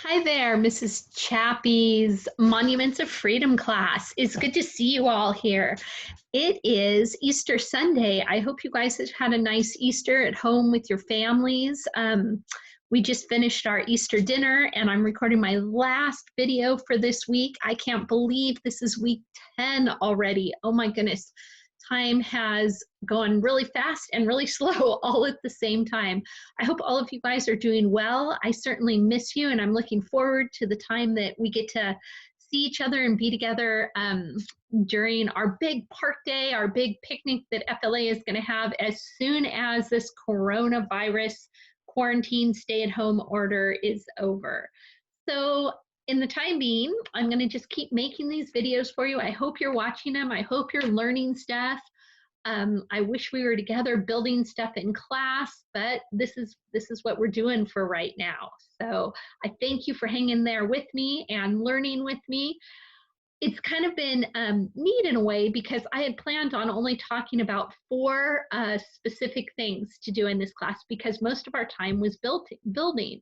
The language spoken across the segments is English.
Hi there, Mrs. Chappie's Monuments of Freedom class. It's good to see you all here. It is Easter Sunday. I hope you guys have had a nice Easter at home with your families. We just finished our Easter dinner and I'm recording my last video for this week. I can't believe this is week 10 already. Oh my goodness. Time has gone really fast and really slow all at the same time. I hope all of you guys are doing well. I certainly miss you, and I'm looking forward to the time that we get to see each other and be together during our big park day, our big picnic that FLA is going to have as soon as this coronavirus quarantine stay-at-home order is over. So in the time being, I'm going to just keep making these videos for you. I hope you're watching them. I hope you're learning stuff. I wish we were together building stuff in class, but this is what we're doing for right now. So I thank you for hanging there with me and learning with me. It's kind of been neat in a way because I had planned on only talking about four specific things to do in this class because most of our time was building.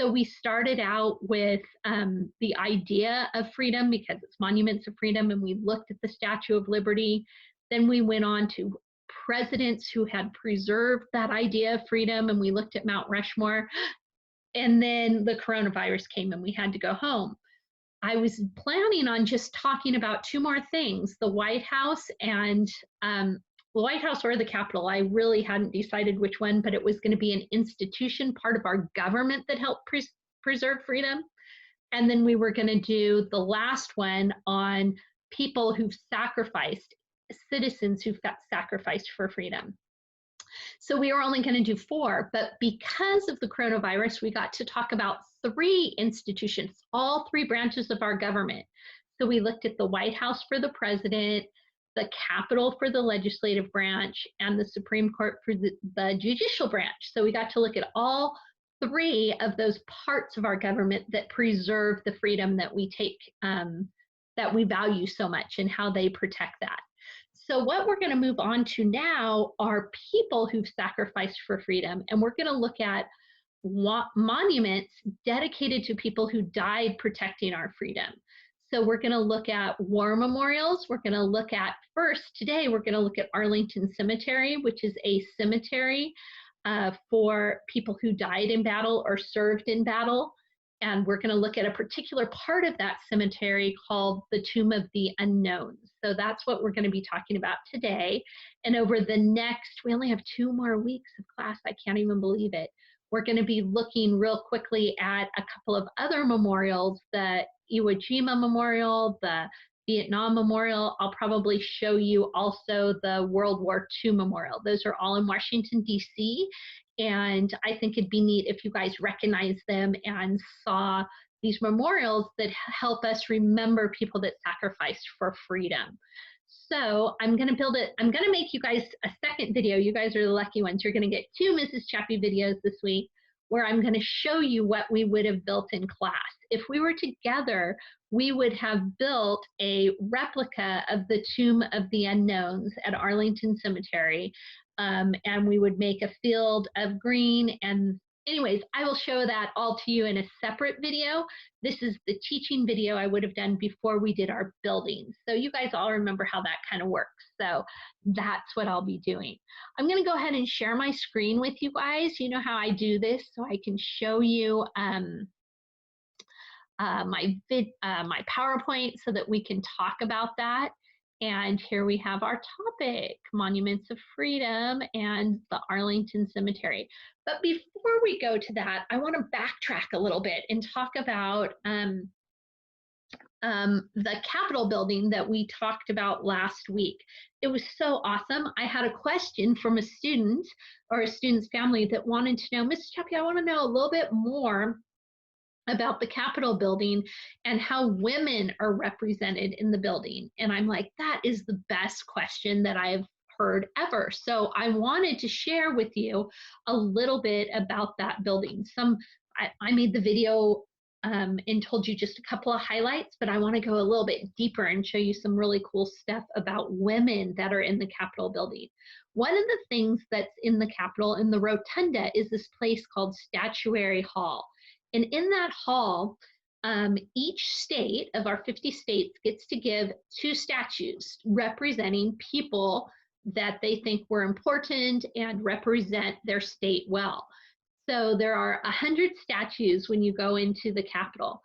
So we started out with the idea of freedom because it's Monuments of Freedom, and we looked at the Statue of Liberty. Then we went on to presidents who had preserved that idea of freedom, and we looked at Mount Rushmore. And then the coronavirus came and we had to go home. I was planning on just talking about two more things, the White House and the White House or the Capitol. I really hadn't decided which one, but it was going to be an institution, part of our government that helped preserve freedom. And then we were going to do the last one on people who've sacrificed, citizens who've got sacrificed for freedom. So we were only going to do four, but because of the coronavirus, we got to talk about three institutions, all three branches of our government. So we looked at the White House for the president, the Capitol for the legislative branch, and the Supreme Court for the judicial branch. So we got to look at all three of those parts of our government that preserve the freedom that we take, that we value so much, and how they protect that. So what we're going to move on to now are people who've sacrificed for freedom, and we're going to look at monuments dedicated to people who died protecting our freedom. So we're going to look at war memorials. We're going to look at, first today, we're going to look at Arlington Cemetery, which is a cemetery for people who died in battle or served in battle. And we're going to look at a particular part of that cemetery called the Tomb of the Unknowns. So that's what we're going to be talking about today. And over the next, we only have 2 more weeks of class. I can't even believe it. We're going to be looking real quickly at a couple of other memorials, the Iwo Jima Memorial, the Vietnam Memorial. I'll probably show you also the World War II Memorial. Those are all in Washington, D.C. And I think it'd be neat if you guys recognize them and saw these memorials that help us remember people that sacrificed for freedom. So I'm going to build it. I'm going to make you guys a second video. You guys are the lucky ones. You're going to get 2 Mrs. Chappie videos this week where I'm going to show you what we would have built in class. If we were together, we would have built a replica of the Tomb of the Unknowns at Arlington Cemetery. And we would make a field of green. And anyways, I will show that all to you in a separate video. This is the teaching video I would have done before we did our building. So you guys all remember how that kind of works. So that's what I'll be doing. I'm going to go ahead and share my screen with you guys. You know how I do this, so I can show you my PowerPoint so that we can talk about that. And here we have our topic, Monuments of Freedom and the Arlington Cemetery. But before we go to that, I want to backtrack a little bit and talk about the Capitol building that we talked about last week. It was so awesome. I had a question from a student or a student's family that wanted to know, Mrs. Chappie, I want to know a little bit more about the Capitol building and how women are represented in the building. And I'm like, that is the best question that I've heard ever. So I wanted to share with you a little bit about that building. I made the video and told you just a couple of highlights, but I want to go a little bit deeper and show you some really cool stuff about women that are in the Capitol building. One of the things that's in the Capitol, in the rotunda, is this place called Statuary Hall. And in that hall, each state of our 50 states gets to give 2 statues representing people that they think were important and represent their state well. So there are 100 statues when you go into the Capitol.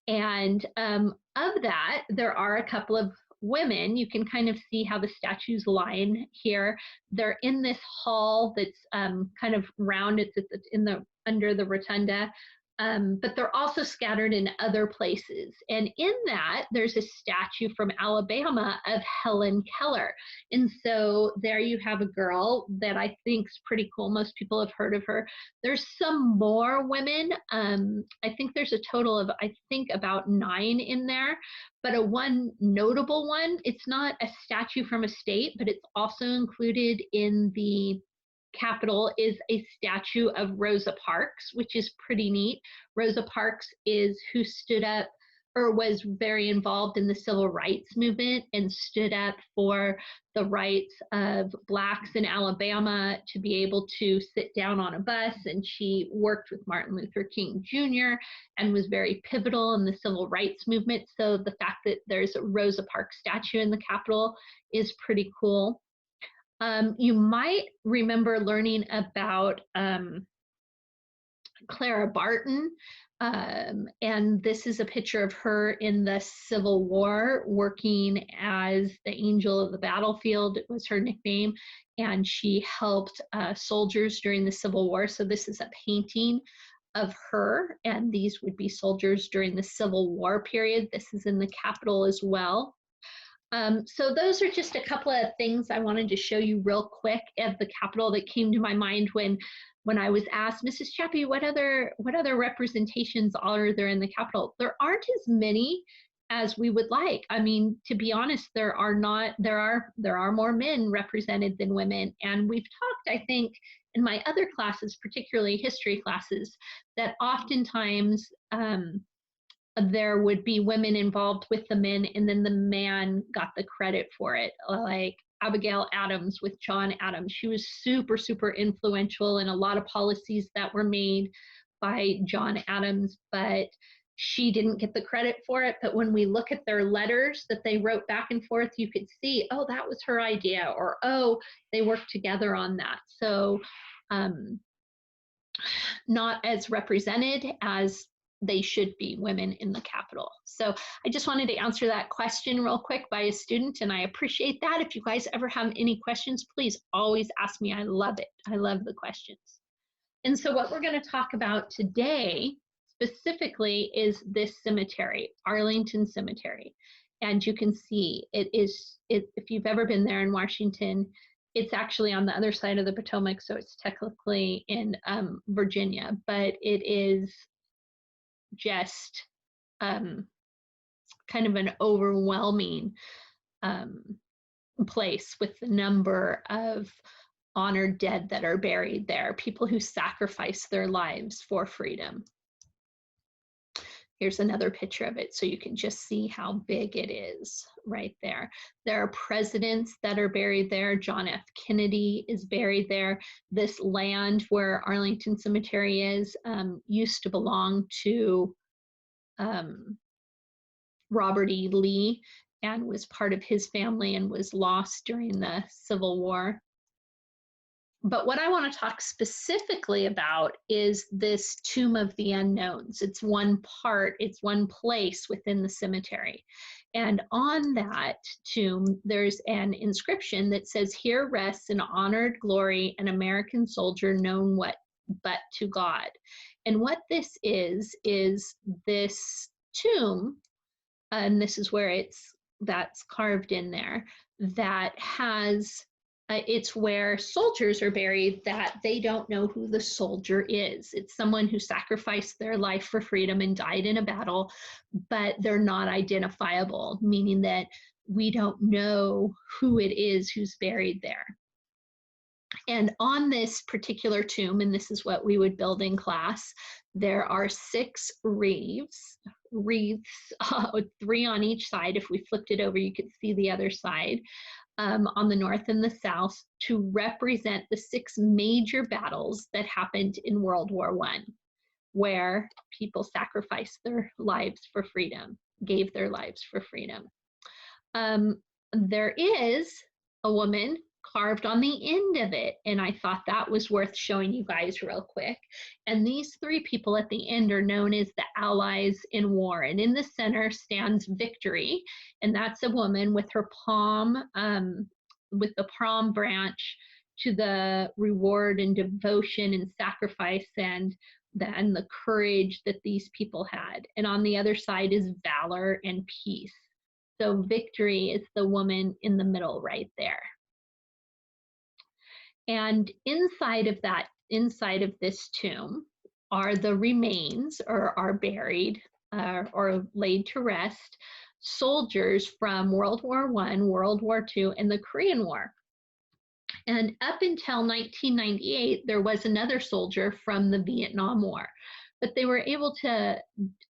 And of that, there are a couple of women. You can kind of see how the statues line here. They're in this hall that's kind of round. It's in the under the rotunda. But they're also scattered in other places. And in that, there's a statue from Alabama of Helen Keller. And so there you have a girl that I think is pretty cool. Most people have heard of her. There's some more women. I think there's a total of, I think, about 9 in there. But a one notable one, it's not a statue from a state, but it's also included in the Capitol, is a statue of Rosa Parks, which is pretty neat. Rosa Parks is who stood up or was very involved in the civil rights movement and stood up for the rights of Blacks in Alabama to be able to sit down on a bus. And she worked with Martin Luther King Jr. and was very pivotal in the civil rights movement. So the fact that there's a Rosa Parks statue in the Capitol is pretty cool. You might remember learning about Clara Barton, and this is a picture of her in the Civil War working as the angel of the battlefield. It was her nickname, and she helped soldiers during the Civil War. So this is a painting of her, and these would be soldiers during the Civil War period. This is in the Capitol as well. So those are just a couple of things I wanted to show you real quick of the Capitol that came to my mind when I was asked, Mrs. Chappie, what other representations are there in the Capitol? There aren't as many as we would like. I mean, to be honest, there are more men represented than women. And we've talked, I think, in my other classes, particularly history classes, that oftentimes there would be women involved with the men, and then the man got the credit for it. Like Abigail Adams with John Adams. She was super, super influential in a lot of policies that were made by John Adams, but she didn't get the credit for it. But when we look at their letters that they wrote back and forth, you could see, oh, that was her idea, or oh, they worked together on that. So not as represented as they should be, women in the Capitol. So I just wanted to answer that question real quick by a student, and I appreciate that. If you guys ever have any questions, please always ask me. I love it. I love the questions. And so what we're going to talk about today specifically is this cemetery, Arlington Cemetery. And you can see if you've ever been there in Washington, it's actually on the other side of the Potomac, so it's technically in Virginia, but it is just kind of an overwhelming place with the number of honored dead that are buried there, people who sacrificed their lives for freedom. Here's another picture of it so you can just see how big it is right there. There are presidents that are buried there. John F. Kennedy is buried there. This land where Arlington Cemetery is used to belong to Robert E. Lee and was part of his family and was lost during the Civil War. But what I want to talk specifically about is this Tomb of the Unknowns. It's one part, it's one place within the cemetery. And on that tomb, there's an inscription that says, "Here rests in honored glory an American soldier known but to God." And what this is this tomb, and this is where that's carved in there, that has it's where soldiers are buried that they don't know who the soldier is. It's someone who sacrificed their life for freedom and died in a battle, but they're not identifiable, meaning that we don't know who it is who's buried there. And on this particular tomb, and this is what we would build in class, there are 6 wreaths, 3 on each side. If we flipped it over, you could see the other side. On the north and the south, to represent the 6 major battles that happened in World War I. where people sacrificed their lives for freedom, gave their lives for freedom. There is a woman carved on the end of it, and I thought that was worth showing you guys real quick. And these three people at the end are known as the allies in war. And in the center stands Victory, and that's a woman with her palm, with the palm branch to the reward and devotion and sacrifice and the courage that these people had. And on the other side is valor and peace. So Victory is the woman in the middle right there. And inside of this tomb are the remains, or are buried or laid to rest, soldiers from World War I, World War II, and the Korean War. And up until 1998, there was another soldier from the Vietnam War, but they were able to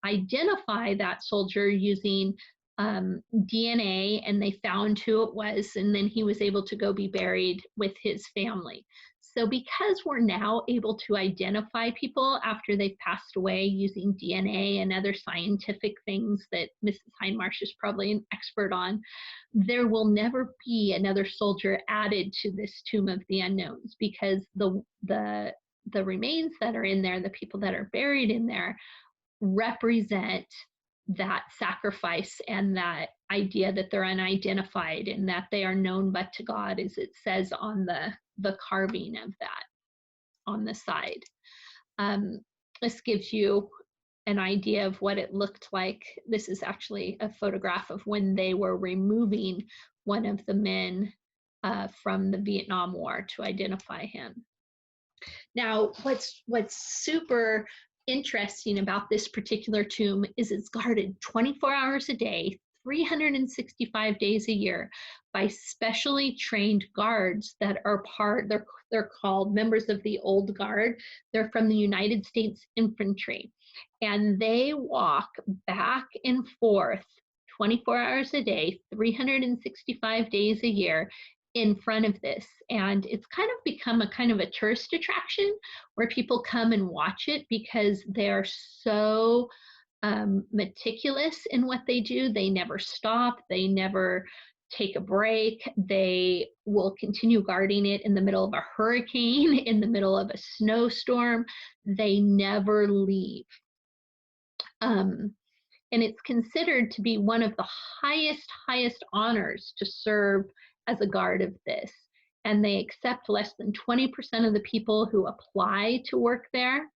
identify that soldier using DNA, and they found who it was, and then he was able to go be buried with his family. So because we're now able to identify people after they've passed away using DNA and other scientific things that Mrs. Hindmarsh is probably an expert on, there will never be another soldier added to this Tomb of the Unknowns, because the remains that are in there, the people that are buried in there, represent that sacrifice and that idea that they're unidentified and that they are known but to God, as it says on the carving of that on the side. This gives you an idea of what it looked like. This is actually a photograph of when they were removing one of the men from the Vietnam War to identify him. Now, what's super interesting about this particular tomb is it's guarded 24 hours a day, 365 days a year by specially trained guards that are they're called members of the Old Guard. They're from the United States Infantry, and they walk back and forth 24 hours a day, 365 days a year in front of this. And it's kind of become a kind of a tourist attraction where people come and watch it because they're so meticulous in what they do. They never stop. They never take a break. They will continue guarding it in the middle of a hurricane, in the middle of a snowstorm. They never leave. And it's considered to be one of the highest honors to serve as a guard of this. And they accept less than 20% of the people who apply to work there.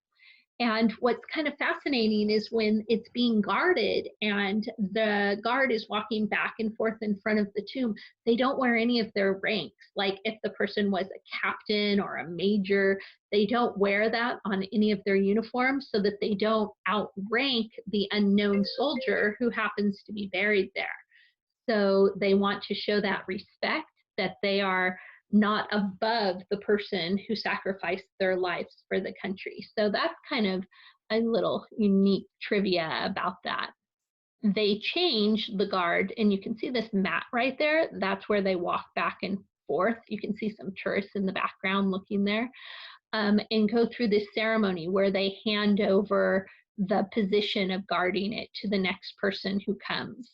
And what's kind of fascinating is when it's being guarded and the guard is walking back and forth in front of the tomb, they don't wear any of their ranks. Like if the person was a captain or a major, they don't wear that on any of their uniforms so that they don't outrank the unknown soldier who happens to be buried there. So they want to show that respect, that they are not above the person who sacrificed their lives for the country. So that's kind of a little unique trivia about that. They change the guard, and you can see this mat right there. That's where they walk back and forth. You can see some tourists in the background looking there, and go through this ceremony where they hand over the position of guarding it to the next person who comes.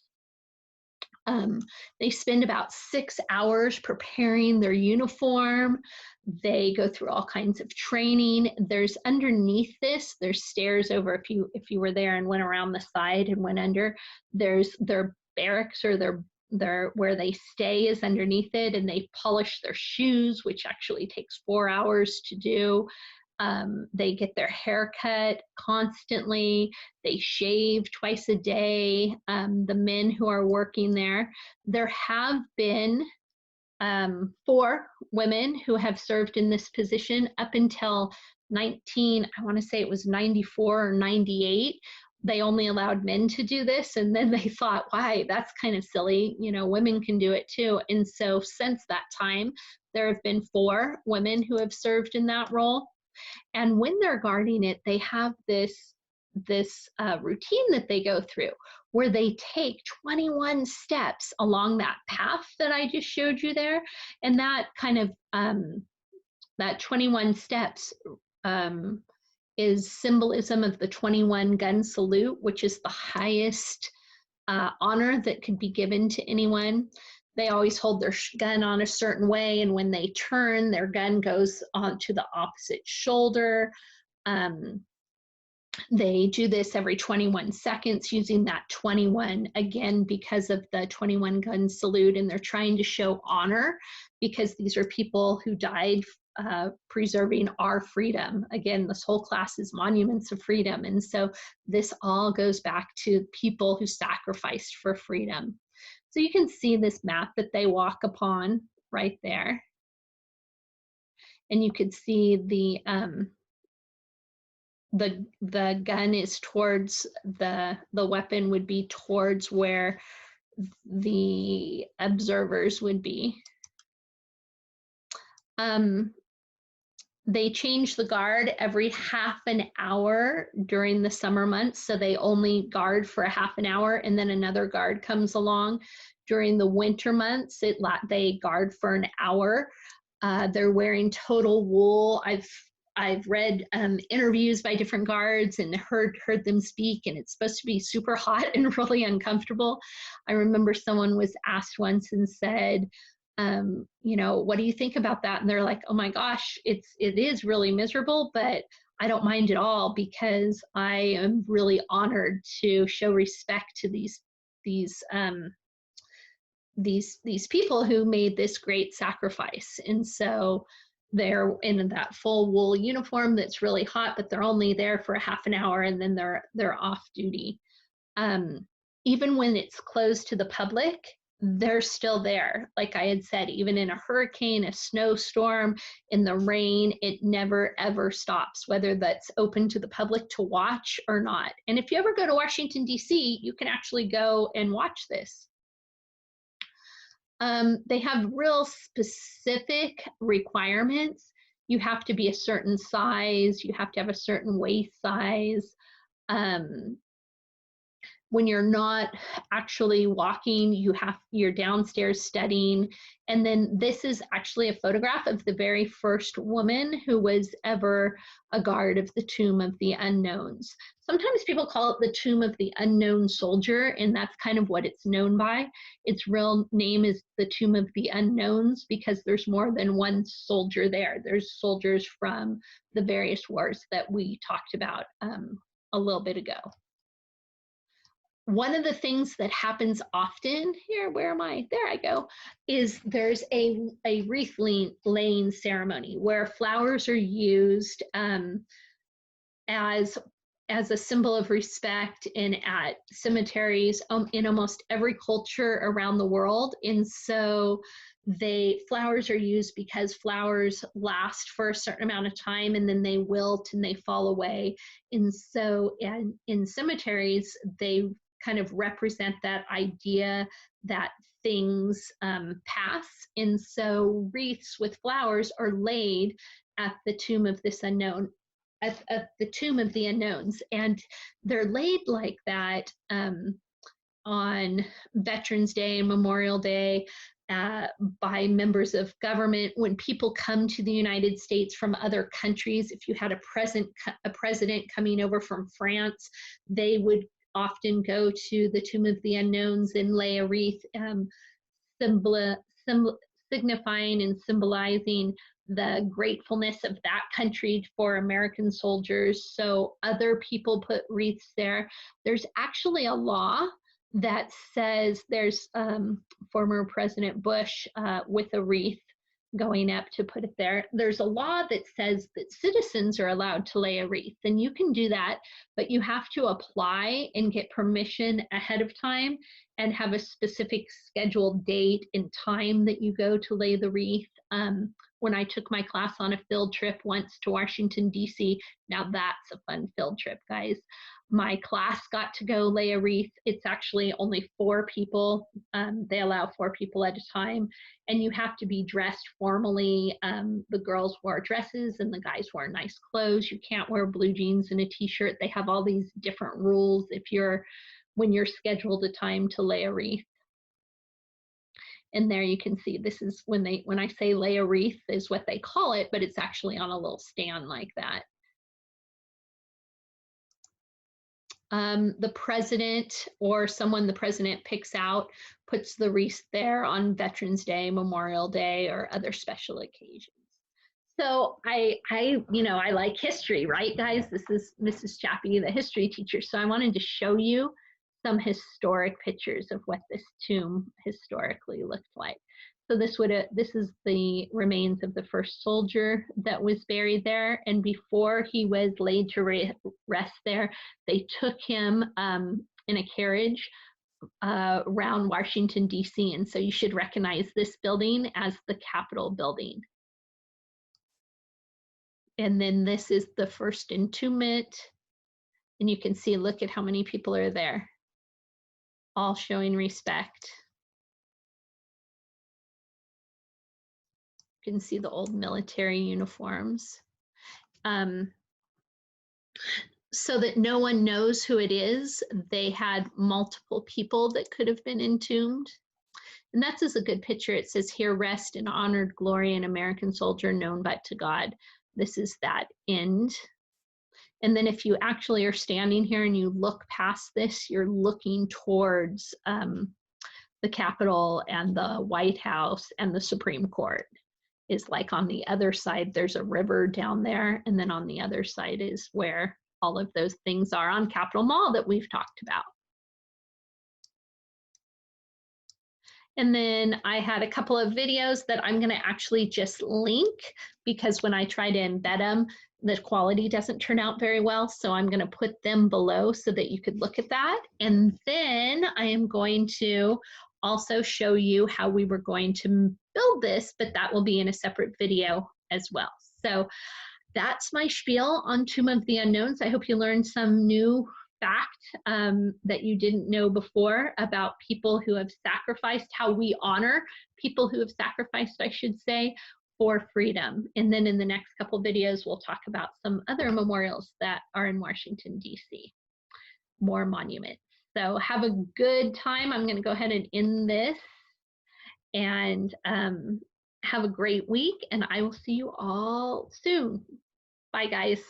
They spend about 6 hours preparing their uniform. They go through all kinds of training. There's underneath this, there's stairs over, if you were there and went around the side and went under, there's their barracks, or their where they stay is underneath it, and they polish their shoes, which actually takes 4 hours to do. They get their hair cut constantly. They shave twice a day. The men who are working there. There have been 4 women who have served in this position up until I want to say it was 94 or 98. They only allowed men to do this, and then they thought, why, that's kind of silly, women can do it too. And so since that time, there have been 4 women who have served in that role. And when they're guarding it, they have this routine that they go through where they take 21 steps along that path that I just showed you there. And that kind of, that 21 steps is symbolism of the 21 gun salute, which is the highest honor that could be given to anyone. They always hold their gun on a certain way, and when they turn, their gun goes onto the opposite shoulder. They do this every 21 seconds using that 21, again, because of the 21 gun salute, and they're trying to show honor because these are people who died preserving our freedom. Again, this whole class is monuments of freedom, and so this all goes back to people who sacrificed for freedom. So you can see this map that they walk upon right there, and you could see the gun is towards the weapon would be towards where the observers would be. They change the guard every half an hour during the summer months, so they only guard for a half an hour, and then another guard comes along. During the winter months, they guard for an hour. They're wearing total wool. I've read interviews by different guards and heard them speak, and it's supposed to be super hot and really uncomfortable. I remember someone was asked once and said, you know, what do you think about that? And they're like, oh my gosh, it is really miserable, but I don't mind at all because I am really honored to show respect to these people who made this great sacrifice. And so they're in that full wool uniform that's really hot, but they're only there for a half an hour, and then they're off duty. Even when it's closed to the public, they're still there. Like I had said, even in a hurricane, a snowstorm, in the rain, it never ever stops, whether that's open to the public to watch or not. And if you ever go to Washington, D.C., you can actually go and watch this. They have real specific requirements. You have to be a certain size, you have to have a certain waist size. When you're not actually walking, you're downstairs studying. And then this is actually a photograph of the very first woman who was ever a guard of the Tomb of the Unknowns. Sometimes people call it the Tomb of the Unknown Soldier, and that's kind of what it's known by. Its real name is the Tomb of the Unknowns because there's more than one soldier there. There's soldiers from the various wars that we talked about a little bit ago. One of the things that happens often here, where am I? There I go, is there's a wreath laying ceremony where flowers are used as a symbol of respect and at cemeteries in almost every culture around the world. And so flowers are used because flowers last for a certain amount of time and then they wilt and they fall away. And so in cemeteries, they kind of represent that idea that things pass. And so wreaths with flowers are laid at the tomb of this unknown, at the Tomb of the Unknowns. And they're laid like that on Veterans Day and Memorial Day by members of government. When people come to the United States from other countries, if you had a president coming over from France, they would often go to the Tomb of the Unknowns and lay a wreath, signifying and symbolizing the gratefulness of that country for American soldiers. So other people put wreaths there. There's actually a law that says there's former President Bush with a wreath going up to put it there. There's a law that says that citizens are allowed to lay a wreath, and you can do that, but you have to apply and get permission ahead of time and have a specific scheduled date and time that you go to lay the wreath. When I took my class on a field trip once to Washington, D.C., now that's a fun field trip, guys. My class got to go lay a wreath. It's actually only 4 people. They allow 4 people at a time, and you have to be dressed formally. The girls wore dresses and the guys wore nice clothes. You can't wear blue jeans and a t-shirt. They have all these different rules when you're scheduled a time to lay a wreath. And there you can see, this is when I say lay a wreath is what they call it, but it's actually on a little stand like that. the president or someone the president picks out puts the wreath there on Veterans Day, Memorial Day, or other special occasions. So I like history, right, guys? This is Mrs. Chappie, the history teacher. So I wanted to show you some historic pictures of what this tomb historically looked like. So this is the remains of the first soldier that was buried there, and before he was laid to rest there, they took him in a carriage around Washington, D.C. And so you should recognize this building as the Capitol building. And then this is the first entombment. And you can see, look at how many people are there, all showing respect. You can see the old military uniforms. So that no one knows who it is, they had multiple people that could have been entombed. And that's just a good picture. It says, "Here rest in honored glory an American soldier known but to God." This is that end. And then if you actually are standing here and you look past this, you're looking towards the Capitol and the White House and the Supreme Court. Is like on the other side, there's a river down there. And then on the other side is where all of those things are on Capitol Mall that we've talked about. And then I had a couple of videos that I'm going to actually just link, because when I try to embed them, the quality doesn't turn out very well. So I'm going to put them below so that you could look at that. And then I am going to also show you how we were going to build this, but that will be in a separate video as well. So that's my spiel on Tomb of the Unknowns. I hope you learned some new fact that you didn't know before about people who have sacrificed, how we honor people who have sacrificed, I should say, for freedom. And then in the next couple videos, we'll talk about some other memorials that are in Washington, D.C., more monuments. So have a good time. I'm going to go ahead and end this, and have a great week, and I will see you all soon. Bye, guys.